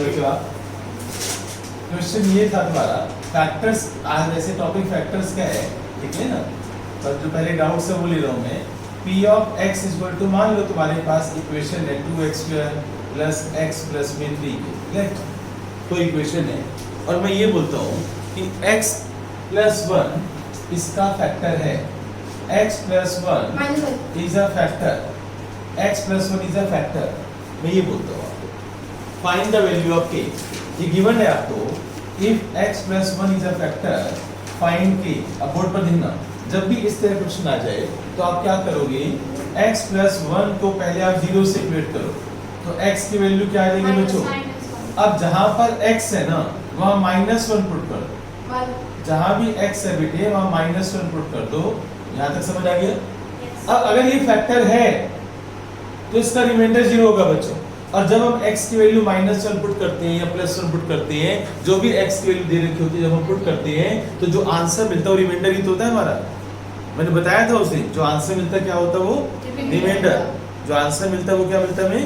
देखो आप, क्वेश्चन ये था तुम्हारा फैक्टर्स, आज ऐसे टॉपिक फैक्टर्स का है, ठीक है ना। पर जो पहले डाउट से वो ले रहा हूँ मैं, P of x equal to, मान लो तुम्हारे पास इक्वेशन है 2x² प्लस x प्लस में 3 तो इक्वेशन है, और मैं ये बोलता हूँ कि x प्लस 1 इसका फैक्टर है, x plus 1 is a factor, x plus 1 is a factor. मैं ये बोलता हूँ आपको, find the value of k, ये गिवन है आपको, if x plus 1 is a factor find k। अब बोर्ड पर देखना, जब भी इस तरह क्वेश्चन आ जाए तो आप क्या करोगे, x प्लस 1 को पहले आप 0 से इक्वेट करो, तो x की वैल्यू क्या आ जाएगी बच्चों। अब जहां पर x है ना वहां -1 पुट कर दो, जहां भी x है बेटे वहां -1 पुट कर दो। यहां तक समझ आ गया? अब अगर ये फैक्टर है तो इसका रिमाइंडर 0 होगा बच्चों, और जब हम x की वैल्यू -1 पुट करते हैं या +1 पुट करते हैं, जो भी x की वैल्यू दे रखी होती है जब हम पुट करते हैं तो जो आंसर मिलता है वो रिमाइंडर ही तो होता है हमारा। मैंने बताया था उसे, जो आंसर मिलता है क्या होता है वो रिमाइंडर, जो आंसर मिलता है वो क्या मिलता है हमें,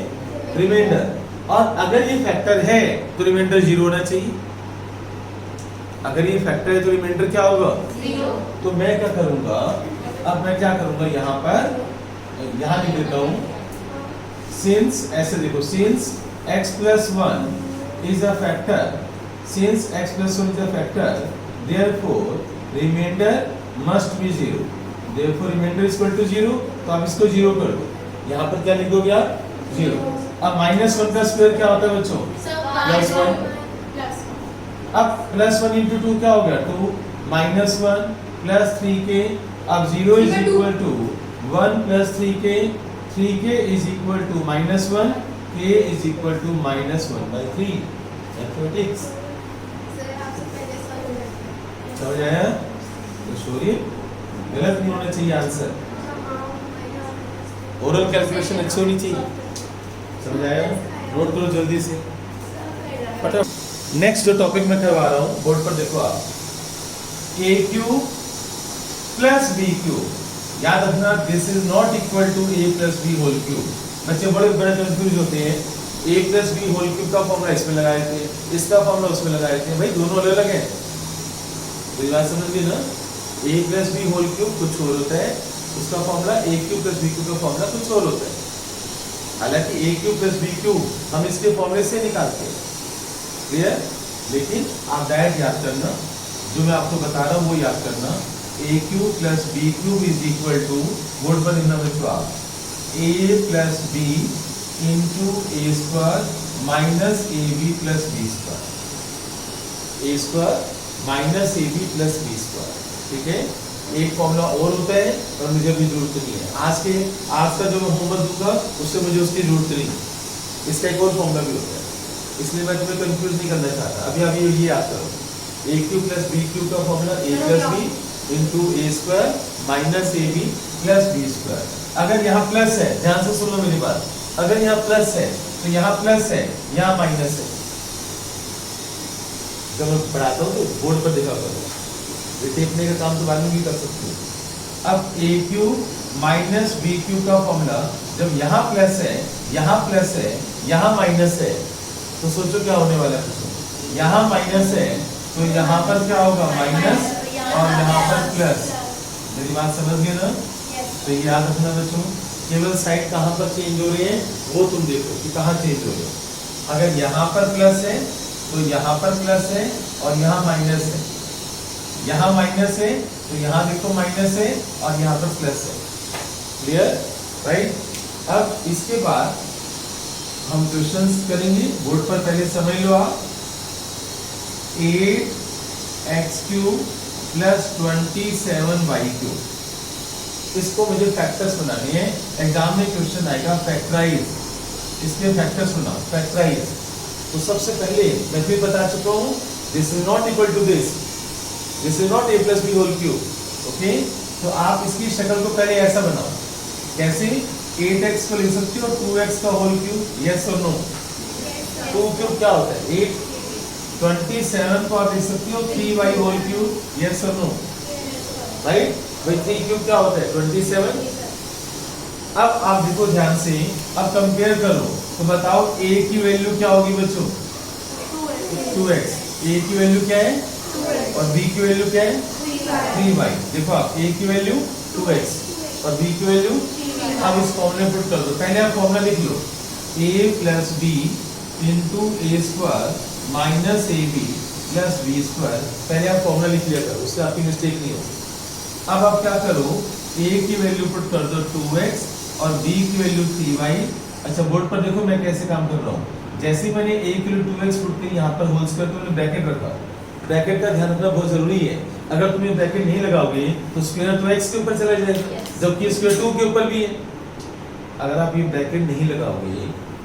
रिमाइंडर। और अगर ये फैक्टर है तो रिमाइंडर 0 होना चाहिए, अगर ये फैक्टर है तो रिमाइंडर क्या होगा 0। तो मैं क्या करूंगा, अब मैं क्या करूंगा, यहाँ पर यहाँ लिख देता हूँ, सिंस, ऐसे देखो, since x plus 1 is a factor, since x plus 1 is a factor, therefore reminder must be 0, therefore reminder is equal to 0। तो आप इसको 0 कर दो, यहाँ पर क्या लिखोगे आप 0। अब -1 का स्क्वायर क्या होता है बच्चों, +1। अब +1 into 2 क्या हो गया, 2 -1 प्लस 3k, अब 0 is equal to 1 plus 3k, 3k is equal to -1, k is equal to -1/3। Mathematics समझ आया? तो सॉरी, गलत नहीं होना चाहिए आंसर, ओरल कैलकुलेशन अच्छी होनी चाहिए, समझ आया? नोट करो जल्दी से फटाफट। नेक्स्ट जो टॉपिक मैं करवा रहा हूँ, बोर्ड पर देखो आप, AQ प्लस BQ, याद रखना this is not equal to A plus B whole cube. बच्चे बड़े कंफ्यूज होते हैं, A plus B whole cube का फॉर्मूला इसमें लगाए थे, इसका फॉर्मूला उसमें लगाए थे, भाई दोनों अलग अलग हैं, तो बात समझ गए ना। A plus B whole cube कुछ और होता है, उसका फॉर्मूला AQ प्लस BQ का फॉर्मूला कुछ और होता है। हालांकि AQ प्लस BQ हम इसके फॉर्मूले से निकालते हैं, क्लियर? लेकिन आप डायरेक्ट याद करना, जो मैं आपको बता रहा हूँ वो याद करना, AQ plus BQ is equal to, board पर लिखना बच्चों आप, A plus B into A square minus AB plus B square, A square minus AB plus B square, ठीक है? एक फॉर्मूला और होता है और मुझे अभी जरूरत नहीं है, आज का जो मैं होमवर्क दूंगा उससे मुझे उसकी जरूरत नहीं, इसका एक और फॉर्मूला भी होता है, इसलिए मैं तुम्हें कंफ्यूज नहीं करना चाहता। अभी ये याद करो, AQ प्लस BQ का formula A plus B into A square minus AB plus B square. अगर यहाँ प्लस है, ध्यान से सुन लो मेरी बात, अगर यहाँ प्लस है तो यहाँ प्लस है, यहाँ माइनस है। जब मैं पढ़ाता हूँ तो बोर्ड पर देखा करो, लिखने का काम तो बाद में भी कर सकते हो। अब AQ माइनस BQ का फॉर्मूला, जब यहाँ प्लस है, यहाँ प्लस है, यहाँ माइनस है, तो सोचो क्या होने वाला है। यहाँ माइनस है तो यहाँ पर क्या होगा, माइनस, और यहाँ पर प्लस। मेरी बात समझ गए ना? तो ये याद रखना बच्चों, केवल साइड कहाँ पर चेंज हो रही है वो तुम देखो कि कहाँ चेंज हो रही है। अगर यहाँ पर प्लस है तो यहाँ पर प्लस है और यहाँ माइनस है, यहाँ माइनस है तो यहाँ देखो माइनस है और यहाँ पर प्लस है, क्लियर? राइट? अब इसके बाद हम क्वेश्चंस करेंगे, बोर्ड पर पहले समझ लो आप, 8x³ प्लस 27y³, इसको मुझे फैक्टर्स बनाने हैं। एग्जाम में क्वेश्चन आएगा फैक्टराइज, इसके फैक्टर्स बनाओ, फैक्टराइज। तो सबसे पहले मैं भी बता चुका हूँ, this is not equal to this, this is not A plus B whole cube, okay? तो आप इसकी शक्ल को पहले ऐसा बनाओ, कैसे? 8x को लिख सकते हो 2x का होल क्यूब, यस और नो? 2 क्यूब क्या होता है 8, 27 को आप लिख सकते हो 3y होल क्यूब, यस और नो? राइट? भाई 3 क्यूब क्या होता है 27। अब आप देखो ध्यान से, अब कंपेयर करो तो बताओ A की वैल्यू क्या होगी बच्चों, 2x, a की वैल्यू क्या है और b की वैल्यू क्या है 3y। देखो आप a की वैल्यू 2x और b की वैल्यू, अब इस फॉर्मूले में पुट कर दो। पहले आप फॉर्मूला लिख लो, a plus b into A square minus A B plus B square. पहले आप फॉर्मूला लिख लिया करो, उससे आपकी मिस्टेक नहीं होगी। अब आप क्या करो, a की वैल्यू पुट कर दो 2x और b की वैल्यू 3y। अच्छा बोर्ड पर देखो मैं कैसे काम कर रहा हूँ। जैसे मैंने a की वैल्यू 2x पुट की यहाँ पर होल स्क्वायर तो मैंने ब्रैकेट रखा। ब्रैकेट का ध्यान रखना बहुत जरूरी है। अगर तुम ये ब्रैकेट नहीं लगाओगे तो स्क्वायर तो x के ऊपर चला जाएगा, जबकि स्क्वायर 2 के ऊपर भी है। अगर आप ये ब्रैकेट नहीं लगाओगे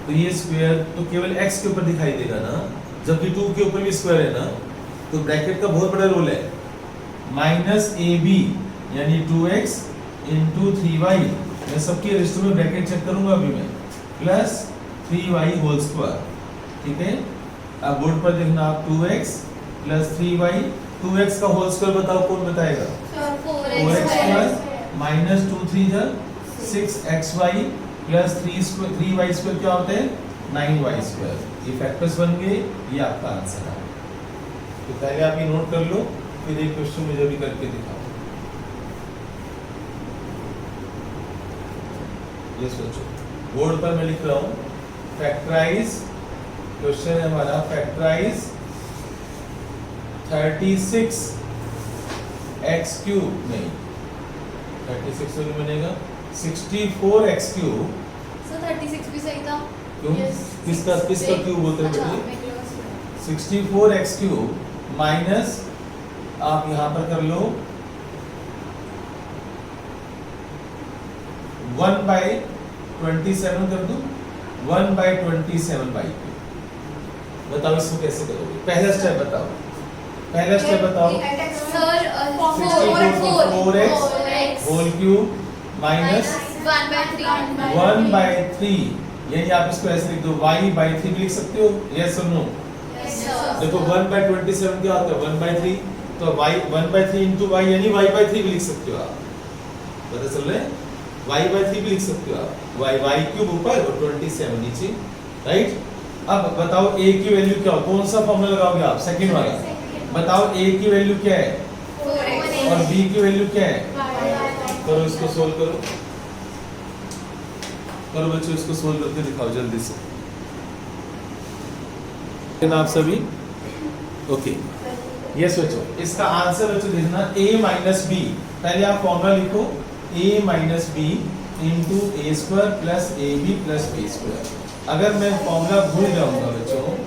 तो ये स्क्वायर तो केवल x के ऊपर दिखाई देगा ना, जबकि 2 के ऊपर भी स्क्वायर है ना। तो ब्रैकेट का बहुत बड़ा रोल है। माइनस ए बी यानी 2x इंटू 3y, मैं सबके रजिस्टर में ब्रैकेट चेक करूंगा अभी मैं, प्लस 3y होल स्क्वायर। ठीक है, अब बोर्ड पर देखना आप 2x प्लस 3y। 2x का होल स्क्वायर बताओ, कौन बताएगा? 4x प्लस माइनस 2 3 जा 6xy प्लस 3y स्क्वायर क्या होता है 9y स्क्वायर। ये फैक्टर्स बन गए, ये आपका आंसर है। तो पहले आप ये नोट कर लो, फिर एक क्वेश्चन मुझे भी करके दिखाओ। ये सोचो, बोर्ड पर मैं लिख रहा हूँ फैक्टराइज। क्वेश्चन है हमारा फैक्टराइज 36 x क्यूब, नहीं 36 तो नहीं बनेगा, 64 x क्यूब। सर 36 भी सही था। क्यों? किसका क्यूब होता है बेटे? 64 x क्यूब माइनस, आप यहां पर कर लो 1/27 कर दो, 1/27 बताओ इसको कैसे करोगे? पहला स्टेप बताओ, पहला स्टेप बताओ। Sir 4x whole cube minus 1/3, यानी आप इसको ऐसे लिख दो, y/3 लिख सकते हो, यस और नो? देखो 1/27 क्या होता है 1/3, तो y 1/3 into y यानी y/3 भी लिख सकते हो आप। पता चल रहा है? y/3 भी लिख सकते हो आप, y क्यूब ऊपर और 27 नीचे, राइट। अब बताओ a की वैल्यू क्या हो, कौन सा फॉर्मूला लगाओगे आप? सेकंड वाला। बताओ a की वैल्यू क्या है और b की वैल्यू क्या है? करो इसको सोल्व करो, करो बच्चों इसको सोल्व करके दिखाओ जल्दी से। आप सभी ओके? यस बच्चों, इसका आंसर बच्चों देखना a माइनस बी। पहले आप फॉर्मूला लिखो, a minus B into A square plus A B plus B square. अगर मैं फॉर्मूला भूल जाऊंगा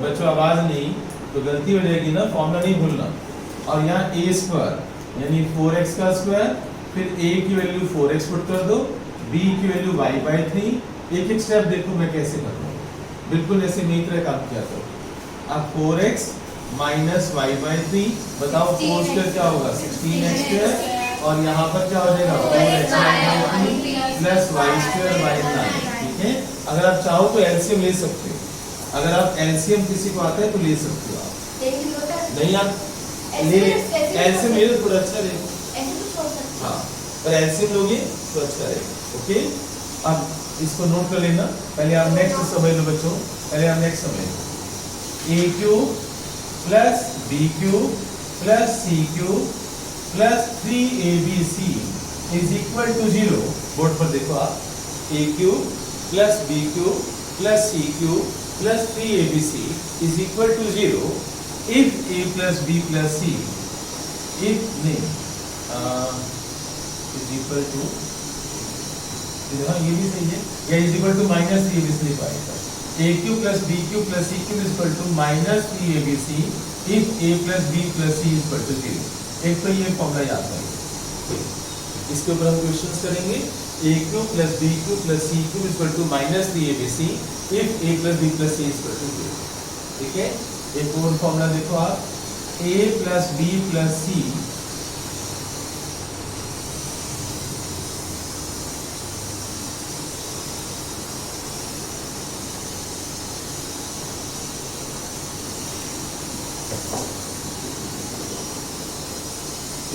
बच्चों आवाज नहीं तो गलती हो जाएगी ना, फॉर्मूला नहीं भूलना। और यहाँ ए स्क्वायर यानी 4x का स्क्वायर, फिर a की वैल्यू 4x पुट कर दो, b की वैल्यू y/3। एक एक स्टेप देखो मैं कैसे कर रहा हूँ, बिल्कुल ऐसे नहीं तरह काम किया करो। अब 4x माइनस y/3, बताओ 4 स्क्वायर क्या होगा 16x स्क्वायर, और यहाँ पर क्या हो जाएगा 4x/3 प्लस y²/9। ठीक है, अगर आप चाहो तो एलसीएम ले सकते हो, अगर आप एलसीएम किसी को आता है तो ले सकते हो आप, नहीं आप ले एलसीएम ले तो थोड़ा अच्छा रहेगा। हाँ, पर एलसीएम लोगे तो अच्छा रहेगा। ओके, अब इसको नोट कर लेना। पहले आप नेक्स्ट समझ लो बच्चों, पहले आप नेक्स्ट समझ लो, a cube plus b cube plus c cube plus 3abc is equal to 0। Board पर देखो आप, a cube plus b cube plus c cube plus 3abc is equal to 0 if a plus b plus c if नहीं is equal to, ये भी सही है, या is equal to minus 3 इसलिए पाएगा a cube plus b cube plus c cube is equal to minus 3abc if a plus b plus c is equal to 0। एक तो ये फॉर्मूला याद करेंगे, इसके ऊपर हम क्वेश्चंस करेंगे। a cube plus b cube plus c cube is equal to minus 3abc if a plus b plus c is equal to 0। ठीक है, एक और फॉर्मूला देखो आप, a plus b plus c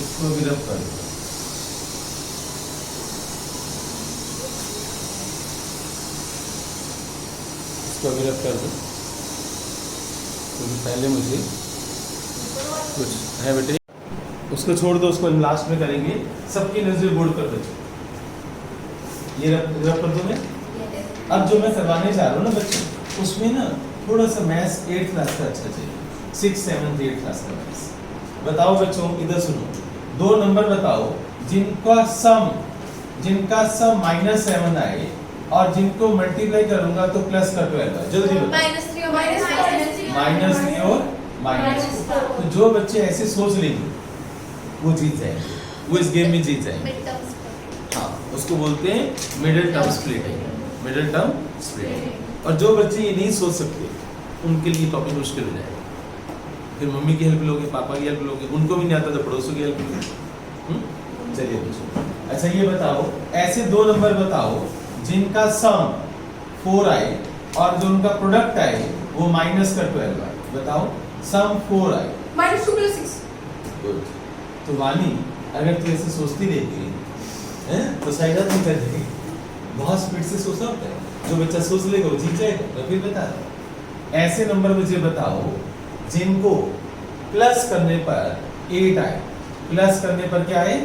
इसको भी रब कर दो। इसको भी रब कर दो। क्योंकि पहले मुझे कुछ है बेटे, उसको छोड़ दो, उसको लास्ट में करेंगे। सबकी नजर बोर्ड पर बच्चों, ये रब कर दो मैं। अब जो मैं करवाने जा रहा हूँ ना बच्चों, उसमें ना थोड़ा सा मैथ्स 8th क्लास का अच्छा चाहिए, 6th 7th 8th क्लास का मैथ्स। बताओ बच्चों, इधर सुनो, दो नंबर बताओ जिनका सम -7 आए और जिनको मल्टीप्लाई करूंगा तो प्लस का 12 आए। जल्दी बताओ। -3 और -3 और -4। तो जो बच्चे ऐसे सोच लेंगे वो जीत जाएंगे, वो इस गेम में जीत जाएंगे। हाँ, उसको बोलते हैं middle term splitting, middle term splitting. और जो बच्चे ये नहीं सोच सकते उनके लिए टॉपिक मुश्किल हो जाएगा। फिर मम्मी की हेल्प लोगे, पापा की हेल्प लोगे, उनको भी नहीं आता तो पड़ोसों की हेल्प लोगे। चलिए बच्चों, अच्छा ये बताओ, ऐसे दो नंबर बताओ जिनका सम 4 आए और जो उनका प्रोडक्ट आए वो माइनस का 12 आए। बताओ, सम 4 आए -2 + 6। गुड। तो वानी, अगर तू ऐसे सोचती रहेगी तो शायद नहीं कर देगी। बहुत स्पीड से सोचना होता है, जो बच्चा सोच लेगा वो जीत जाएगा। मैं फिर बता रहा हूं, ऐसे नंबर मुझे बताओ जिनको प्लस करने पर 8 आए, प्लस करने पर क्या आए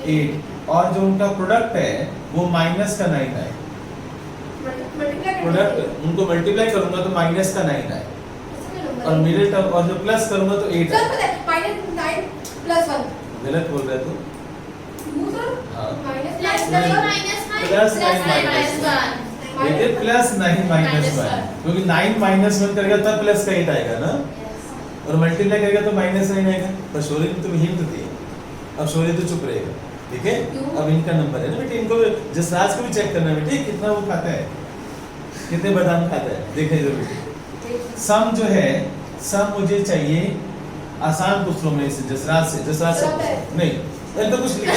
8, और जो उनका प्रोडक्ट है वो माइनस का 9 आए। प्रोडक्ट उनको मल्टीप्लाई करूंगा तो माइनस का 9 आए, और मिडिल टर्म और जो प्लस करूंगा तो 8 आए। -9 + 1। गलत बोल रहा है तू। हाँ, प्लस 9 -1, क्योंकि 9 -1 करेगा तब प्लस का 8 आएगा ना, और मल्टीप्लाई करेगा तो -9 आएगा। पर शौर्य ने तुम्हें हिंट दी, अब शौर्य तो चुप रहेगा, ठीक है। अब इनका नंबर है ना बेटे, इनको जसराज को भी चेक करना बेटे, कितना वो खाता है, कितने बादाम खाता है, देखिए जरूर। सम जो है, सम मुझे चाहिए, आसान पूछ लो मैं से, जसराज से नहीं, तो कुछ लिखा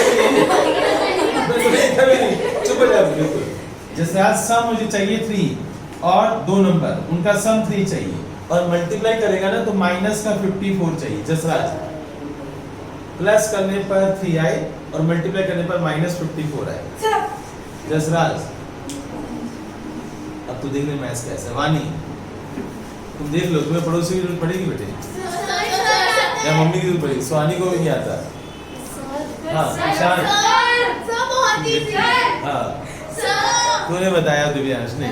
नहीं, चुप हो जाओ बिल्कुल। जैसे आज सम मुझे चाहिए 3 और दो नंबर, उनका सम 3 चाहिए, और मल्टीप्लाई करेगा ना तो माइनस का 54 चाहिए। जसराज, प्लस करने पर 3 आए और मल्टीप्लाई करने पर -54 आए। जसराज, अब तू देख ले मैथ्स कैसा है। वानी, तुम देख लो, तुम्हें पड़ोसी की जरूरत पड़ेगी बेटे, या मम्मी की जरूरत पड़ेगी। स्वानी को भी नहीं आता। हाँ, ईशान, हाँ, तूने बताया दिव्यांश ने।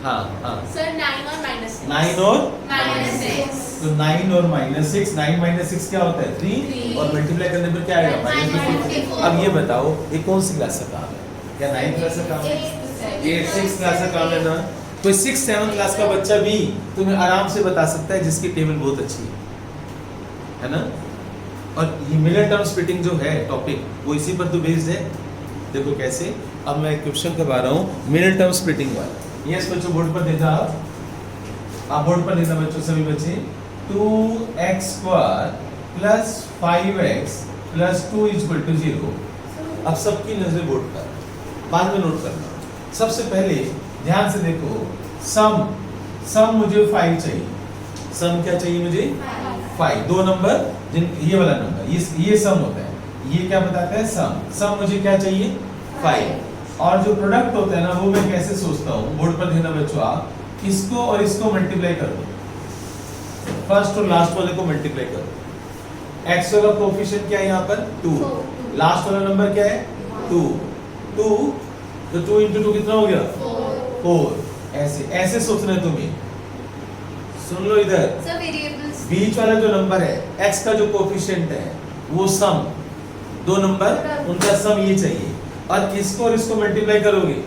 हाँ हाँ सर 9 और -6। 9 और -6। तो 9 और -6, 9 - 6 क्या होता है 3, और मल्टीप्लाई करने पर क्या आएगा -54। अब ये बताओ ये कौन सी क्लास का काम है? क्या 9th क्लास का काम है? 8th 6th क्लास का काम है ना। कोई 6th 7th क्लास का बच्चा भी तुम्हें आराम से बता सकता है, जिसकी टेबल बहुत अच्छी है ना। और ये मिडिल टर्म स्प्लिटिंग जो है टॉपिक, वो इसी पर तो बेस्ड है। देखो कैसे, अब मैं क्वेश्चन करवा रहा हूँ मिडिल टर्म स्प्लिटिंग वाला। यस बच्चों, बोर्ड पर देखा आप बोर्ड पर देखना बच्चों, सभी बच्चे। 2x² + 5x + 2 = 0। अब सबकी नजर बोर्ड पर, बाद में नोट करना। सबसे पहले ध्यान से देखो, सम मुझे 5 चाहिए। सम क्या चाहिए मुझे? 5। दो नंबर, ये वाला नंबर, ये सम होता है, ये क्या बताता है? सम मुझे क्या चाहिए? 5। और जो प्रोडक्ट होता है ना, वो मैं कैसे सोचता हूँ, बोर्ड पर देखना बच्चों आप, इसको और इसको मल्टीप्लाई कर दो, फर्स्ट और लास्ट वाले को मल्टीप्लाई करो। x वाला कोएफिशिएंट क्या है यहाँ पर? 2। लास्ट वाला नंबर क्या है? 2। तो 2 × 2 कितना हो गया? 4। ऐसे सोचना है तुम्हें। सुन लो इधर, सर वेरिएबल्स, बीच वाला जो नंबर है x का जो कोएफिशिएंट है वो सम, दो नंबर उनका सम ये चाहिए, और इसको और इसको मल्टीप्लाई करोगे,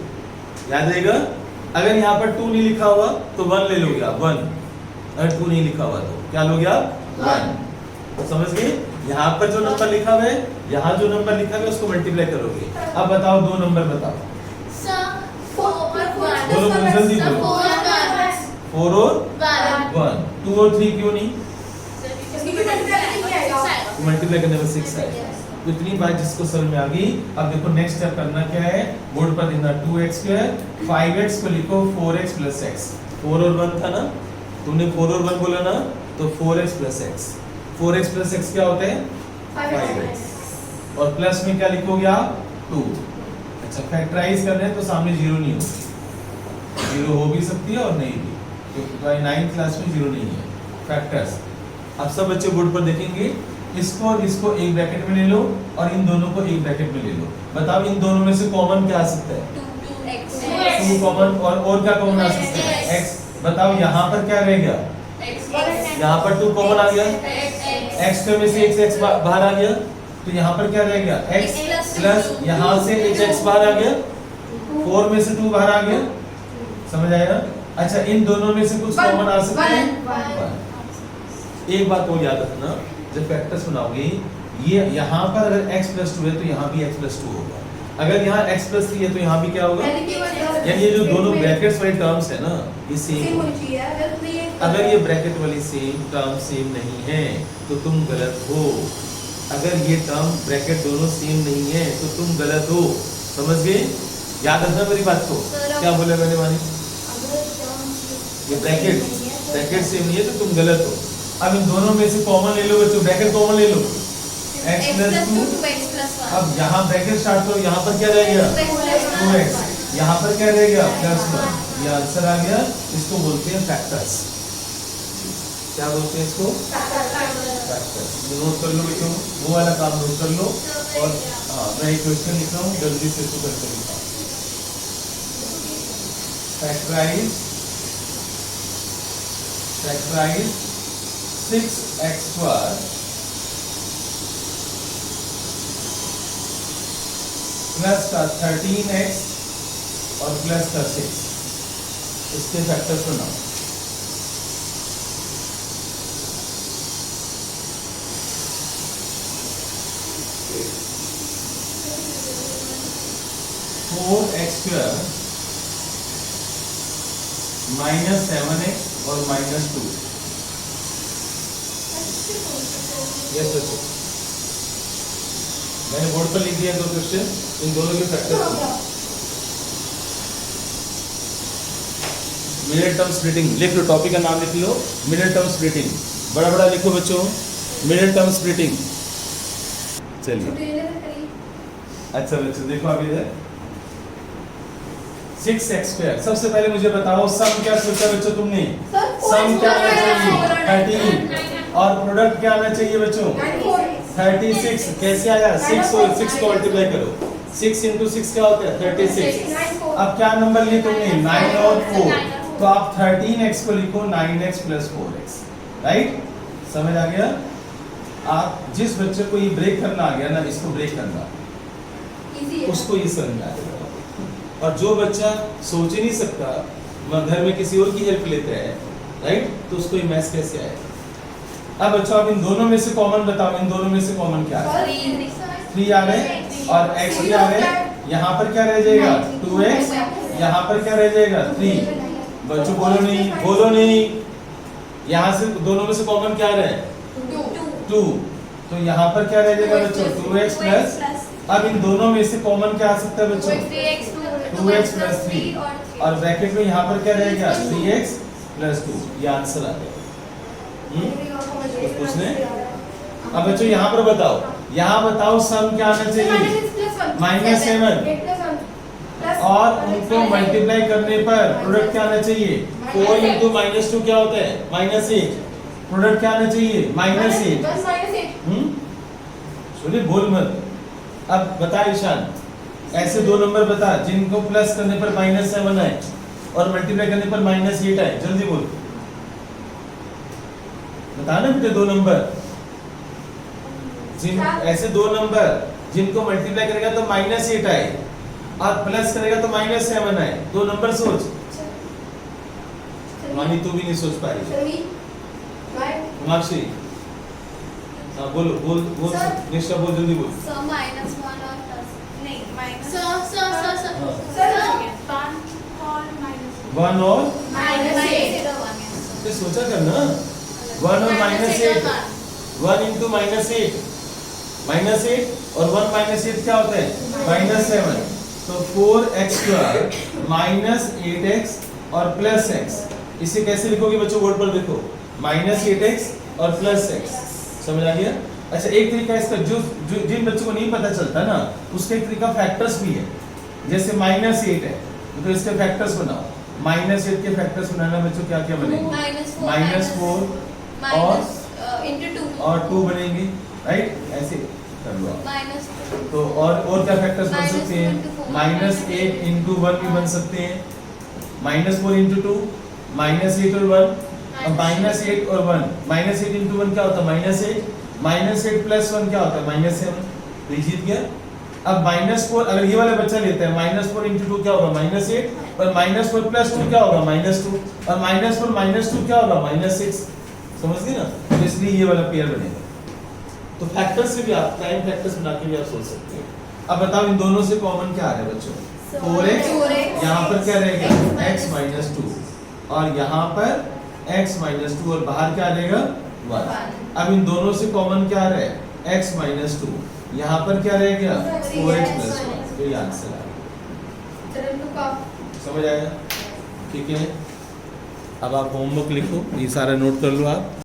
याद रहेगा। अगर यहाँ पर 2 नहीं लिखा हुआ तो 1 ले लोगे आप, 1। अगर 2 नहीं लिखा हुआ तो क्या लोगे आप? 1। समझ गए? यहाँ पर जो नंबर लिखा हुआ है, यहाँ जो नंबर लिखा हुआ है उसको मल्टीप्लाई करोगे। अब बताओ, दो नंबर बताओ। सर 4 और 1। बोलो जल्दी बोलो। 4 और 1। 2 और 3 क्यों नहीं? मल्टीप्लाई करने में 6 आएगा। तो इतनी बात जिसको समझ में आ गई। अब देखो नेक्स्ट स्टेप करना क्या है, बोर्ड पर लिखना 2x², 5x को लिखो 4x + x। 4 और 1 था ना, तुमने 4 और 1 बोला ना, तो 4x + x। 4x + x क्या होता है? 5x। और प्लस में क्या लिखोगे आप? 2। अच्छा, फैक्टराइज कर रहे हैं तो सामने 0 नहीं होगी, 0 हो भी सकती है और नहीं भी, क्योंकि 9th क्लास में 0 नहीं है। फैक्टर्स। अब सब बच्चे बोर्ड पर देखेंगे, इसको और इसको एक ब्रैकेट में ले लो और इन दोनों को एक ब्रैकेट में ले लो। बताओ इन दोनों में से कॉमन क्या आ सकता है? 2 कॉमन, और क्या कॉमन आ सकता है? x। बताओ यहाँ पर क्या रहेगा? यहाँ पर 2 कॉमन आ गया, x में से x बाहर आ गया, तो यहाँ पर क्या रहेगा? x प्लस यहाँ से x बाहर आ गया, 4 में से 2 बाहर आ गया। समझ आया? अच्छा, इन दोनों में से कुछ कॉमन आ सकते हैं? एक बात और याद रखना, जब फैक्टर्स बनाओगे, ये यहाँ पर अगर x प्लस 2 है तो यहाँ भी x प्लस 2 होगा। अगर यहाँ x प्लस 3 है तो यहाँ भी क्या होगा? यानी ये जो दोनों ब्रैकेट्स वाली टर्म्स है ना, ये सेम होनी चाहिए। अगर ये ब्रैकेट वाली सेम टर्म सेम नहीं है तो तुम गलत हो। अगर ये टर्म ब्रैकेट दोनों सेम नहीं है तो तुम गलत हो। समझ गए? याद रखना मेरी बात को। क्या बोला मैंने मानी? ये ब्रैकेट सेम नहीं है तो तुम गलत हो। अब इन दोनों में से कॉमन ले लो बच्चों, ब्रैकेट कॉमन ले लो, x प्लस 2। अब यहाँ ब्रैकेट स्टार्ट करो, यहाँ पर क्या रहेगा? 2x, यहाँ पर क्या रहेगा? प्लस 1। ये आंसर आ गया। इसको बोलते हैं फैक्टर्स। क्या बोलते हैं इसको? फैक्टर्स। नोट कर लो बच्चों, वो वाला काम नोट कर लो। और हाँ, मैं एक क्वेश्चन लिख रहा हूँ, जल्दी से इसको करके लिखा। फैक्टराइज 6x स्क्वायर प्लस का 13x और प्लस का 6, इसके फैक्टर्स बनाओ। (4x² माइनस 7x और माइनस 2). यस बच्चों, मैंने बोर्ड पर लिख दिया 2 क्वेश्चन, इन दोनों के फैक्टर्स। मिडिल टर्म स्प्लिटिंग लिख लो, टॉपिक का नाम लिख लो, मिडिल टर्म स्प्लिटिंग। बड़ा बड़ा लिखो बच्चों, मिडिल टर्म स्प्लिटिंग। चलिए अच्छा बच्चों देखो अभी इधर 6x²। सबसे पहले मुझे बताओ सम क्या सोचा बच्चों तुमने? सम क्या आना चाहिए? 13 और प्रोडक्ट क्या आना चाहिए बच्चों? 36। कैसे आया? 6 और 6 को मल्टीप्लाई करो, 6 × 6 क्या होता है? 36। अब क्या नंबर लिए तुमने? 9 और 4, तो आप 13x को लिखो 9x + 4x। राइट? समझ आ गया? आप जिस बच्चे को ये ब्रेक करना आ गया ना, इसको ब्रेक करना उसको ये समझ में आ जाएगा। और जो बच्चा सोच ही नहीं सकता, वह घर में किसी और की हेल्प लेता है, राइट, तो उसको ये मैथ्स कैसे आएगा? अब बच्चों आप इन दोनों में से कॉमन बताओ, इन दोनों में से कॉमन क्या है? 3 आ रहे और x भी आ रहे। यहाँ पर क्या रह जाएगा? 2x। यहाँ पर क्या रह जाएगा? 3। बच्चों बोलो नहीं, बोलो नहीं। यहाँ से दोनों में से कॉमन क्या रहे? 2। तो यहाँ पर क्या रह जाएगा बच्चों? 2x plus. अब इन दोनों में से कॉमन क्या आ सकता है बच्चों? 2x + 3 और ब्रैकेट में यहाँ पर क्या रहेगा? 3x + 2। ये आंसर आ गया। कुछ पूछने? अब बच्चों यहाँ पर बताओ, यहाँ बताओ सम क्या आना चाहिए? -7 और उनको मल्टीप्लाई करने पर प्रोडक्ट क्या आना चाहिए? 4 × -2 क्या होता है? -8। प्रोडक्ट क्या आना चाहिए? -8। सुनिए बोल मत। अब बता ईशान, ऐसे 2 नंबर बता जिनको प्लस करने पर -7 आए और मल्टीप्लाई करने पर -8 आए। जल्दी बोल, बता ना बेटे 2 नंबर। ऐसे 2 नंबर जिनको मल्टीप्लाई करेगा तो -8 आए और प्लस करेगा तो -7 आए। 2 नंबर सोच। मानी तू भी नहीं सोच पा रही। माक्षी हाँ बोलो, बोल निष्ठा बोल, जल्दी बोल। -1 और प्लस नहीं माइनस 1 और -8 सोचा कर ना, 1 और -8, 1 × -8 और 1 -8 क्या होता है? -7। तो 4x² -8x और +x। इसे कैसे लिखोगे बच्चों? बोर्ड पर देखो, -8x और +x। समझ आ गया? अच्छा, एक तरीका इसका जो जिन बच्चों को नहीं पता चलता ना, उसका एक तरीका फैक्टर्स भी है। जैसे -8 है तो इसके फैक्टर्स बनाओ। -8 के फैक्टर्स बनाना बच्चों क्या क्या बनेंगे? -4 माइनस इंटू टू और 2 बनेंगे, राइट? ऐसे कर लो आप। माइनस तो और क्या फैक्टर्स बन सकते हैं? -8 इंटू 1 भी बन सकते हैं, -4 इंटू 2, -8 और 1। अब -8 और 1, -8 इंटू 1 क्या होता है? -8, -8 प्लस 1 क्या होता है? -7। तो ये जीत गया। अब -4 अगर ये वाला बच्चा लेता है, -4 इंटू 2 क्या होगा? -8 और -4 प्लस 2 क्या होगा? -2 और -4 -2 क्या होगा? -6। समझ गए ना? तो इसलिए ये वाला पेयर बनेगा। तो फैक्टर्स से भी आप टाइम फैक्टर्स बना के भी आप सोच सकते हो। अब बताओ इन दोनों से कॉमन क्या आ रहा है बच्चों? 4x, यहाँ पर क्या रहेगा? x - 2 और यहाँ पर x - 2 और बाहर क्या रहेगा? 1। अब इन दोनों से कॉमन क्या आ रहा है? x - 2, यहाँ पर क्या रहेगा? 4x + 1। तो ये आंसर आ गया। समझ आया? ठीक है। अब आप होमवर्क लिखो, ये सारा नोट कर लो आप।